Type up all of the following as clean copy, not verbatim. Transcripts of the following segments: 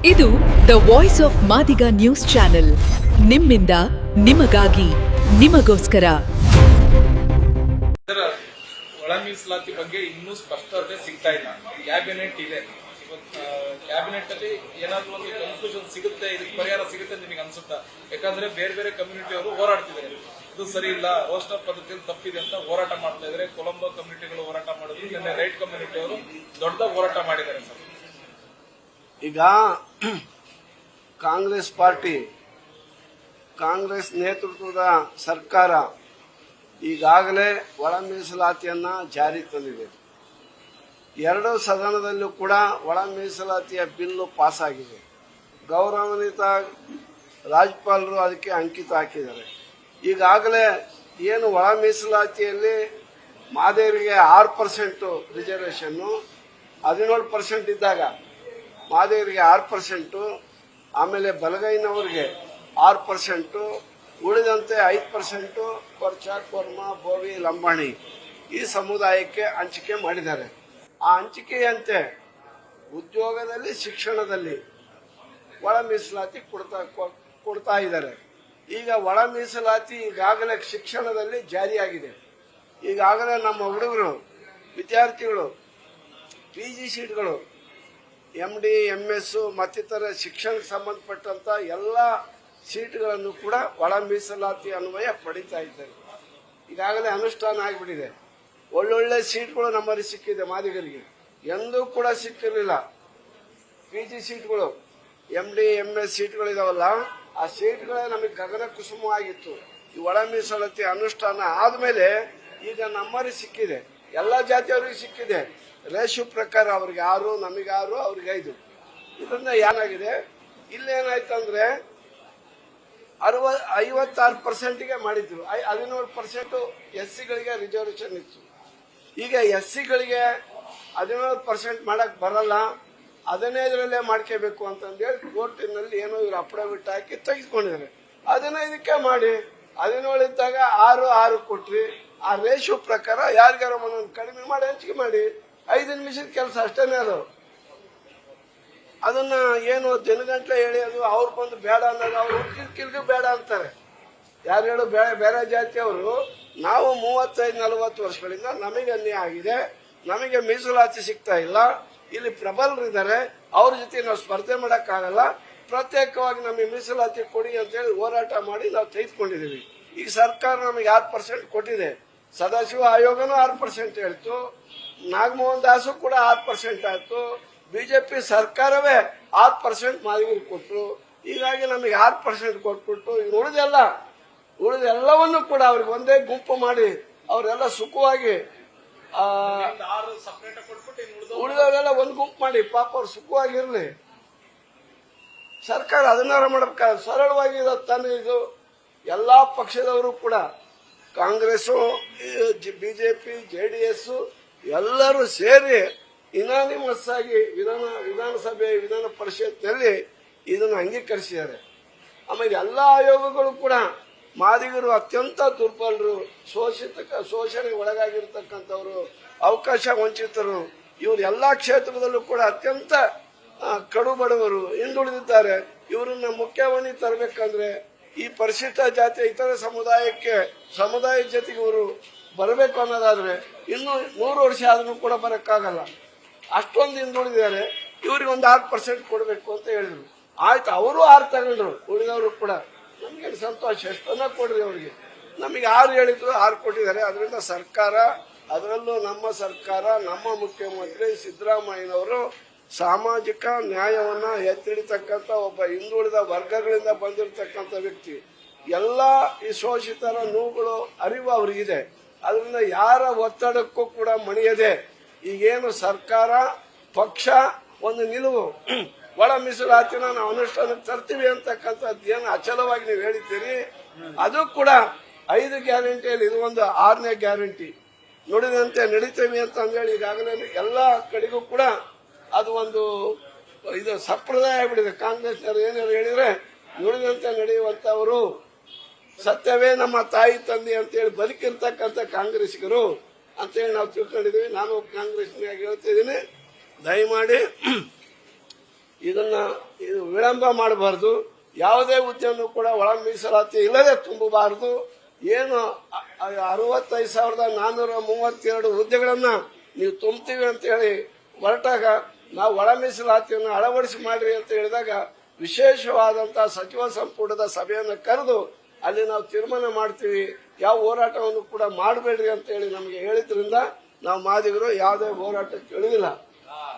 ಇದು the voice of Madiga news channel. ನಿಮ್ಮಿಂದ ನಿಮಗಾಗಿ ನಿಮಗೋಸ್ಕರ. ಒಳ ಮೀಸಲಾತಿ ಬಗ್ಗೆ ಇನ್ನೂ ಸ್ಪಷ್ಟತೆ ಸಿಗ್ತಾ ಇಲ್ಲ. ಕ್ಯಾಬಿನೆಟ್ ಇದೆ, ಕ್ಯಾಬಿನೆಟ್ ಅಲ್ಲಿ ಏನಾದ್ರೂ ಒಂದು ಕನ್ಫ್ಯೂಷನ್ ಸಿಗುತ್ತೆ, ಇದಕ್ಕೆ ಪರಿಹಾರ ಸಿಗುತ್ತೆ ನಿಮಗೆ ಅನ್ಸುತ್ತಾ? ಯಾಕಂದ್ರೆ ಬೇರೆ ಬೇರೆ ಕಮ್ಯುನಿಟಿ ಅವರು ಹೋರಾಡ್ತಿದ್ದಾರೆ, ಇದು ಸರಿ ಇಲ್ಲ, ರೋಸ್ಟರ್ ಪದ್ಧತಿಯಲ್ಲಿ ತಪ್ಪಿದೆ ಅಂತ ಹೋರಾಟ ಮಾಡ್ತಾ ಇದ್ದಾರೆ. ಕೊಲಂಬೋ ಕಮ್ಯುನಿಟಿಗಳು ಹೋರಾಟ ಮಾಡಿದ್ರು, ನಿನ್ನೆ ರೈಟ್ ಕಮ್ಯುನಿಟಿ ಅವರು ದೊಡ್ಡ ಹೋರಾಟ ಮಾಡಿದ್ದಾರೆ ಸರ್. ಈಗ ಕಾಂಗ್ರೆಸ್ ಪಾರ್ಟಿ, ಕಾಂಗ್ರೆಸ್ ನೇತೃತ್ವದ ಸರ್ಕಾರ ಈಗಾಗಲೇ ಒಳ ಮೀಸಲಾತಿಯನ್ನ ಜಾರಿ ತಂದಿದೆ. ಎರಡು ಸದನದಲ್ಲೂ ಕೂಡ ಒಳ ಮೀಸಲಾತಿಯ ಬಿಲ್ಲು ಪಾಸ್ ಆಗಿದೆ. ಗೌರವಾನ್ವಿತ ರಾಜ್ಯಪಾಲರು ಅದಕ್ಕೆ ಅಂಕಿತ ಹಾಕಿದ್ದಾರೆ. ಈಗಾಗಲೇ ಏನು ಒಳ ಮೀಸಲಾತಿಯಲ್ಲಿ ಮಾದೇವರಿಗೆ 6% ರಿಸರ್ವೇಷನ್ನು, 17% ಇದ್ದಾಗ ಮಾದೇವರಿಗೆ 6%, ಆಮೇಲೆ ಬಲಗೈನವರಿಗೆ 6%, ಉಳಿದಂತೆ 5% ಕೊರ್ಚ, ಕೊರ್ಮ, ಬೋವಿ, ಲಂಬಾಣಿ ಈ ಸಮುದಾಯಕ್ಕೆ ಹಂಚಿಕೆ ಮಾಡಿದ್ದಾರೆ. ಆ ಹಂಚಿಕೆಯಂತೆ ಉದ್ಯೋಗದಲ್ಲಿ, ಶಿಕ್ಷಣದಲ್ಲಿ ಒಳ ಮೀಸಲಾತಿ ಕೊಡ್ತಾ ಇದ್ದಾರೆ. ಈಗ ಒಳ ಮೀಸಲಾತಿ ಈಗಾಗಲೇ ಶಿಕ್ಷಣದಲ್ಲಿ ಜಾರಿಯಾಗಿದೆ. ಈಗಾಗಲೇ ನಮ್ಮ ಹುಡುಗರು, ವಿದ್ಯಾರ್ಥಿಗಳು PG ಸೀಟ್ಗಳು, MD, MS ಮತ್ತಿತರ ಶಿಕ್ಷಣಕ್ಕೆ ಸಂಬಂಧಪಟ್ಟಂತ ಎಲ್ಲ ಸೀಟ್ಗಳನ್ನು ಕೂಡ ಒಳ ಮೀಸಲಾತಿ ಅನ್ವಯ ಪಡಿತಾ ಇದ್ದಾರೆ. ಈಗಾಗಲೇ ಅನುಷ್ಠಾನ ಆಗಿಬಿಟ್ಟಿದೆ. ಒಳ್ಳೊಳ್ಳೆ ಸೀಟ್ಗಳು ನಮ್ಮಲ್ಲಿ ಸಿಕ್ಕಿದೆ. ಮಾದಿಗರಿಗೆ ಎಂದೂ ಕೂಡ ಸಿಕ್ಕಿರಲಿಲ್ಲ. PG ಸೀಟ್ಗಳು, MD, MS ಸೀಟ್ಗಳಿದಾವಲ್ಲ, ಆ ಸೀಟ್ಗಳೇ ನಮಗೆ ಗಗನ ಕುಸುಮವಾಗಿತ್ತು. ಈ ಒಳ ಮೀಸಲಾತಿ ಅನುಷ್ಠಾನ ಆದ್ಮೇಲೆ ಈಗ ನಮ್ಮಲ್ಲಿ ಸಿಕ್ಕಿದೆ, ಎಲ್ಲಾ ಜಾತಿಯವರಿಗೆ ಸಿಕ್ಕಿದೆ. ರೇಷು ಪ್ರಕಾರ ಅವ್ರಿಗೆ 6, ನಮಗೆ 6, ಅವ್ರಿಗೆ 5. ಇದರಿಂದ ಏನಾಗಿದೆ, ಇಲ್ಲೇನಾಯ್ತಂದ್ರೆ 56%ಗೆ ಮಾಡಿದ್ರು. 17% SCಗಳಿಗೆ ರಿಸರ್ವೇಷನ್ ಇತ್ತು. ಈಗ SCಗಳಿಗೆ 17% ಮಾಡಕ್ ಬರಲ್ಲ, 15ರಲ್ಲೇ ಮಾಡ್ಕೋಬೇಕು ಅಂತಂದೇಳಿ ಕೋರ್ಟಿನಲ್ಲಿ ಏನೋ ಇವ್ರು ಅಫಿಡವಿಟ್ ಹಾಕಿ ತೆಗೆದುಕೊಂಡಿದ್ದಾರೆ. 15ಕ್ಕೆ ಮಾಡಿ, 17 ಇದ್ದಾಗ 6 ಕೊಟ್ರಿ. ಆ ರೇಷು ಪ್ರಕಾರ ಯಾರಿಗಾರ ಒಂದೊಂದು ಕಡಿಮೆ ಮಾಡಿ ಹಂಚಿಕೆ ಮಾಡಿ. 5 ನಿಮಿಷದ ಕೆಲಸ ಅಷ್ಟೇನೆ. ಅದನ್ನ ಏನು ದಿನಗಂಟ್ಲೆ ಹೇಳಿ ಅದು ಅವ್ರು ಬಂದು ಬೇಡ ಅನ್ನೋದು, ಅವ್ರು ಕಿಲ್ಗೂ ಬೇಡ ಅಂತಾರೆ. ಯಾರು ಹೇಳು, ಬೇರೆ ಜಾತಿಯವರು ನಾವು 35-40 ವರ್ಷಗಳಿಂದ ನಮಗೆ ಅನ್ಯಾಯ ಆಗಿದೆ, ನಮಗೆ ಮೀಸಲಾತಿ ಸಿಗ್ತಾ ಇಲ್ಲ, ಇಲ್ಲಿ ಪ್ರಬಲರಿದ್ದಾರೆ, ಅವ್ರ ಜೊತೆ ನಾವು ಸ್ಪರ್ಧೆ ಮಾಡಕ್ಕಾಗಲ್ಲ, ಪ್ರತ್ಯೇಕವಾಗಿ ನಮಗೆ ಮೀಸಲಾತಿ ಕೊಡಿ ಅಂತೇಳಿ ಹೋರಾಟ ಮಾಡಿ ನಾವು ತೆಗೆದುಕೊಂಡಿದ್ದೀವಿ. ಈಗ ಸರ್ಕಾರ ನಮಗೆ 6% ಕೊಟ್ಟಿದೆ. ಸದಾಶಿವ ಆಯೋಗನೂ 6% ಹೇಳ್ತು, ನಾಗಮೋಹನ್ ದಾಸು ಕೂಡ 6% ಆಯ್ತು. ಬಿಜೆಪಿ ಸರ್ಕಾರವೇ 6% ಮಾದಿಗರಿಗೆ ಕೊಟ್ಟರು. ಹೀಗಾಗಿ ನಮಗೆ 6% ಕೊಟ್ಬಿಟ್ಟು ಈಗ ಉಳಿದೆಲ್ಲವನ್ನು ಕೂಡ ಅವ್ರಿಗೆ ಒಂದೇ ಗುಂಪು ಮಾಡಿ ಅವರೆಲ್ಲ ಸುಖವಾಗಿ, ಉಳಿದವರೆಲ್ಲ ಒಂದು ಗುಂಪು ಮಾಡಿ ಪಾಪ ಅವ್ರು ಸುಖವಾಗಿರ್ಲಿ. ಸರ್ಕಾರ ಅದನ್ನಾರ ಮಾಡಬೇಕಾದ್ರೆ ಸರಳವಾಗಿ ತಾನೇ ಇದು. ಎಲ್ಲಾ ಪಕ್ಷದವರು ಕೂಡ, ಕಾಂಗ್ರೆಸ್, ಬಿಜೆಪಿ, JDS ಎಲ್ಲರೂ ಸೇರಿ ಇನಾನಿಮಸ್ ಆಗಿ ವಿಧಾನಸಭೆ, ವಿಧಾನ ಪರಿಷತ್ನಲ್ಲಿ ಇದನ್ನು ಅಂಗೀಕರಿಸಿದ್ದಾರೆ. ಆಮೇಲೆ ಎಲ್ಲಾ ಆಯೋಗಗಳು ಕೂಡ ಮಾದಿಗರು ಅತ್ಯಂತ ದುರ್ಬಲರು, ಶೋಷಣೆಗೆ ಒಳಗಾಗಿರ್ತಕ್ಕಂಥವ್ರು, ಅವಕಾಶ ವಂಚಿತರು, ಇವರು ಎಲ್ಲಾ ಕ್ಷೇತ್ರದಲ್ಲೂ ಕೂಡ ಅತ್ಯಂತ ಕಡು ಬಡವರು, ಹಿಂದುಳಿದಿದ್ದಾರೆ. ಇವರನ್ನ ಮುಖ್ಯವಾಣಿ ತರಬೇಕಂದ್ರೆ ಈ ಪರಿಶಿಷ್ಟ ಜಾತಿಯ ಇತರ ಸಮುದಾಯದ ಜೊತೆಗೆ ಇವರು ಬರಬೇಕು ಅನ್ನೋದಾದ್ರೆ ಇನ್ನು 100 ವರ್ಷ ಆದ್ರೂ ಕೂಡ ಬರಕ್ಕಾಗಲ್ಲ. ಅಷ್ಟೊಂದು ಹಿಂದುಳಿದಿದ್ದಾರೆ. ಇವ್ರಿಗೆ ಒಂದು 6% ಕೊಡಬೇಕು ಅಂತ ಹೇಳಿದ್ರು. ಆಯ್ತು, ಅವರು 6 ತಗೊಂಡ್ರು, ಉಳಿದವರು ಕೂಡ. ನಮ್ಗೆ ಸಂತೋಷ, ಎಷ್ಟನ್ನ ಕೊಡ್ರಿ ಅವ್ರಿಗೆ. ನಮಗೆ 6 ಹೇಳಿದ್ರು, 6 ಕೊಟ್ಟಿದ್ದಾರೆ. ಅದರಿಂದ ಸರ್ಕಾರ, ಅದರಲ್ಲೂ ನಮ್ಮ ಸರ್ಕಾರ, ನಮ್ಮ ಮುಖ್ಯಮಂತ್ರಿ ಸಿದ್ದರಾಮಯ್ಯನವರು ಸಾಮಾಜಿಕ ನ್ಯಾಯವನ್ನ ಎತ್ತಿಡಿತಕ್ಕಂಥ ಒಬ್ಬ ಹಿಂದುಳಿದ ವರ್ಗಗಳಿಂದ ಬಂದಿರತಕ್ಕಂಥ ವ್ಯಕ್ತಿ. ಎಲ್ಲ ಈ ಶೋಷಿತರ ನೋವುಗಳು ಅರಿವು ಅವರಿಗಿದೆ. ಅದರಿಂದ ಯಾರ ಒತ್ತಡಕ್ಕೂ ಕೂಡ ಮಣಿಯದೆ ಈಗೇನು ಸರ್ಕಾರ, ಪಕ್ಷ ಒಂದು ನಿಲುವು, ಒಳ ಮೀಸಲಾತಿನ ನಾವು ಅನುಷ್ಠಾನಕ್ಕೆ ತರ್ತೀವಿ ಅಂತಕ್ಕಂಥದ್ದು ಏನು ಅಚಲವಾಗಿ ನೀವು ಹೇಳಿದ್ದೀರಿ, ಅದು ಕೂಡ 5 ಗ್ಯಾರಂಟಿಯಲ್ಲಿ ಇದು ಒಂದು 6ನೇ ಗ್ಯಾರಂಟಿ. ನುಡಿದಂತೆ ನಡೀತೀವಿ ಅಂತ ಅಂದೇಳಿ ಈಗಾಗಲೇ ಎಲ್ಲ ಕಡೆಗೂ ಕೂಡ ಅದು ಒಂದು ಇದು ಸಂಪ್ರದಾಯ ಆಗ್ಬಿಟ್ಟಿದೆ. ಕಾಂಗ್ರೆಸ್ನವರು ಏನಾರು ಹೇಳಿದ್ರೆ ನುಡಿದಂತೆ ನಡೆಯುವಂತವರು, ಸತ್ಯವೇ ನಮ್ಮ ತಾಯಿ ತಂದೆ ಅಂತೇಳಿ ಬದುಕಿರ್ತಕ್ಕಂಥ ಕಾಂಗ್ರೆಸ್ಸಿಗರು ಅಂತೇಳಿ ನಾವು ತಿಳ್ಕೊಂಡಿದ್ದೀವಿ. ನಾನು ಕಾಂಗ್ರೆಸ್ನಾಗ ಹೇಳ್ತಿದ್ದೀನಿ, ದಯಮಾಡಿ ಇದು ವಿಳಂಬ ಮಾಡಬಾರ್ದು. ಯಾವುದೇ ಹುದ್ದೆಯನ್ನು ಕೂಡ ಒಳ ಮೀಸಲಾತಿ ಇಲ್ಲದೆ ತುಂಬಬಾರದು. ಏನು 65,432 ಹುದ್ದೆಗಳನ್ನ ನೀವು ತುಂಬ್ತೀವಿ ಅಂತ ಹೇಳಿ ಹೊರಟಾಗ ನಾವು ಒಳ ಮೀಸಲಾತಿಯನ್ನು ಅಳವಡಿಸಿ ಮಾಡ್ರಿ ಅಂತ ಹೇಳಿದಾಗ ವಿಶೇಷವಾದಂತಹ ಸಚಿವ ಸಂಪುಟದ ಸಭೆಯನ್ನು ಕರೆದು ಅಲ್ಲಿ ನಾವು ತೀರ್ಮಾನ ಮಾಡ್ತೀವಿ, ಯಾವ ಹೋರಾಟವನ್ನು ಕೂಡ ಮಾಡಬೇಡ್ರಿ ಅಂತ ಹೇಳಿ ನಮಗೆ ಹೇಳಿದ್ರಿಂದ ನಾವು ಮಾದಿಗರು ಯಾವುದೇ ಹೋರಾಟಕ್ಕೆ ಇಳಿದಿಲ್ಲ.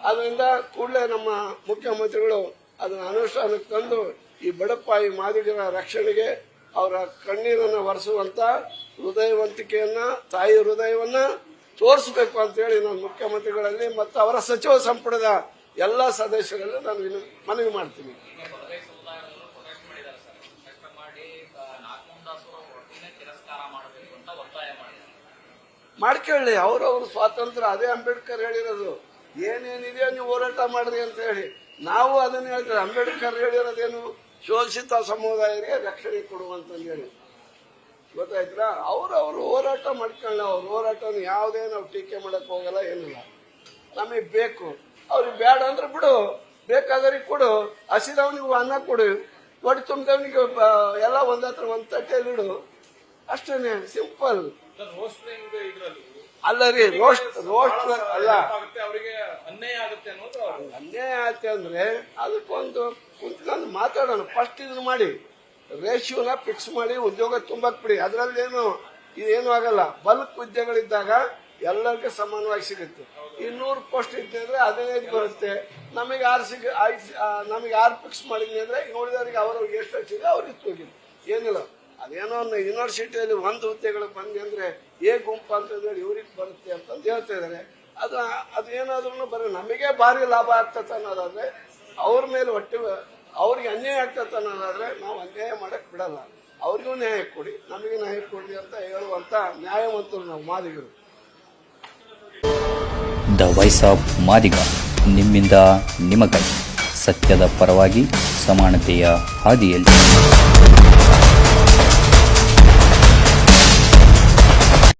ಅದರಿಂದ ಕೂಡಲೇ ನಮ್ಮ ಮುಖ್ಯಮಂತ್ರಿಗಳು ಅದನ್ನು ಅನುಷ್ಠಾನಕ್ಕೆ ತಂದು ಈ ಬಡಪಾಯಿ ಮಾದಿಗರ ರಕ್ಷಣೆಗೆ ಅವರ ಕಣ್ಣೀರನ್ನು ಒರೆಸುವಂತ ಹೃದಯವಂತಿಕೆಯನ್ನ, ತಾಯಿ ಹೃದಯವನ್ನ ತೋರಿಸಬೇಕು ಅಂತ ಹೇಳಿ ನಾನು ಮುಖ್ಯಮಂತ್ರಿಗಳಲ್ಲಿ ಮತ್ತು ಅವರ ಸಚಿವ ಸಂಪುಟದ ಎಲ್ಲ ಸದಸ್ಯರಲ್ಲಿ ನಾನು ಮನವಿ ಮಾಡ್ತೀನಿ. ಮಾಡ್ಕೊಳ್ಳಿ, ಅವ್ರವ್ರ ಸ್ವಾತಂತ್ರ್ಯ. ಅದೇ ಅಂಬೇಡ್ಕರ್ ಹೇಳಿರೋದು, ಏನೇನಿದೆಯೋ ನೀವು ಹೋರಾಟ ಮಾಡ್ರಿ ಅಂತ ಹೇಳಿ. ನಾವು ಅದನ್ನ ಹೇಳ್ತೇವೆ. ಅಂಬೇಡ್ಕರ್ ಹೇಳಿರೋದೇನು, ಶೋಷಿತ ಸಮುದಾಯರಿಗೆ ರಕ್ಷಣೆ ಕೊಡುವಂತಂದು ಹೇಳಿ. ಗೊತ್ತಾಯ್ತಾ? ಅವ್ರವ್ರು ಹೋರಾಟ ಮಾಡ್ಕೊಳ್ಳಿ. ಅವ್ರ ಹೋರಾಟವನ್ನು ಯಾವುದೇ ನಾವು ಟೀಕೆ ಮಾಡಕ್ ಹೋಗಲ್ಲ, ಏನಿಲ್ಲ. ನಮಗೆ ಬೇಕು, ಅವ್ರಿಗೆ ಬೇಡ ಅಂದ್ರೆ ಬಿಡು, ಬೇಕಾದ್ರೆ ಕೊಡು. ಹಸಿದವನಿಗೆ ಅನ್ನ ಕೊಡು, ಹೊಟ್ಟೆ ತುಂಬಿದವನಿಗೆ ಎಲ್ಲ ಒಂದತ್ರ ಒಂದ್ ತಟ್ಟೆಯಲ್ಲಿ ಇಡು, ಅಷ್ಟೇನೆ, ಸಿಂಪಲ್. ಅಲ್ಲ ರೀ, ರೋಸ್ಟ್ ಅಲ್ಲ, ಅನ್ಯಾಯ ಆಗುತ್ತೆ ಅಂದ್ರೆ ಅದಕ್ಕೊಂದು ಕುಂತ್ಕೊಂಡು ಮಾತಾಡೋಣ. ಫಸ್ಟ್ ಇದನ್ನ ಮಾಡಿ, ರೇಷಿಯೋನ ಫಿಕ್ಸ್ ಮಾಡಿ ಉದ್ಯೋಗ ತುಂಬಕ್ ಬಿಡಿ. ಅದ್ರಲ್ಲಿ ಇದೇನು ಆಗಲ್ಲ. ಬಲ್ಕ್ ಹುದ್ದೆಗಳಿದ್ದಾಗ ಎಲ್ಲರಿಗೂ ಸಮಾನವಾಗಿ ಸಿಗುತ್ತೆ. 200 ಪೋಸ್ಟ್ ಇದ್ದರೆ 15 ಬರುತ್ತೆ. ನಮಗೆ 6 ಫಿಕ್ಸ್ ಮಾಡಿದ್ವಿ ಅಂದ್ರೆ ನೋಡಿದವರಿಗೆ ಅವ್ರಿಗೆ ಎಷ್ಟು ಹಚ್ಚಿದೆ ಅವ್ರಿಗೆ ಹೋಗಿದೆ, ಏನಿಲ್ಲ. ಅದೇನೋ ಯೂನಿವರ್ಸಿಟಿಯಲ್ಲಿ 1 ಹುದ್ದೆಗಳು ಬಂದಿ ಅಂದ್ರೆ ಗುಂಪು ಅಂತ ಹೇಳಿ ಇವ್ರಿಗೆ ಬರುತ್ತೆ ಅಂತಂದು ಹೇಳ್ತಾ ಇದಾರೆ. ಅದೇನಾದ್ರೂ ನಮಗೆ ಭಾರಿ ಲಾಭ ಆಗ್ತದೆ ಅನ್ನೋದಾದ್ರೆ, ಅವ್ರ ಮೇಲೆ ಅವ್ರಿಗೆ ಅನ್ಯಾಯ ಆಗ್ತದೆ ಅನ್ನೋದಾದ್ರೆ ನಾವು ಅನ್ಯಾಯ ಮಾಡಕ್ ಬಿಡಲ್ಲ. ಅವ್ರಿಗೂ ನ್ಯಾಯ ಕೊಡಿ, ನಮಗೆ ನ್ಯಾಯ ಕೊಡಿ ಅಂತ ಹೇಳುವಂತ ನ್ಯಾಯವಂತರು ನಾವು ಮಾದಿಗರು. ದ ವಾಯ್ಸ್ ಆಫ್ ಮಾದಿಗ, ನಿಮ್ಮಿಂದ ನಿಮಗಾಗಿ, ಸತ್ಯದ ಪರವಾಗಿ, ಸಮಾನತೆಯ ಹಾದಿಯಲ್ಲಿ.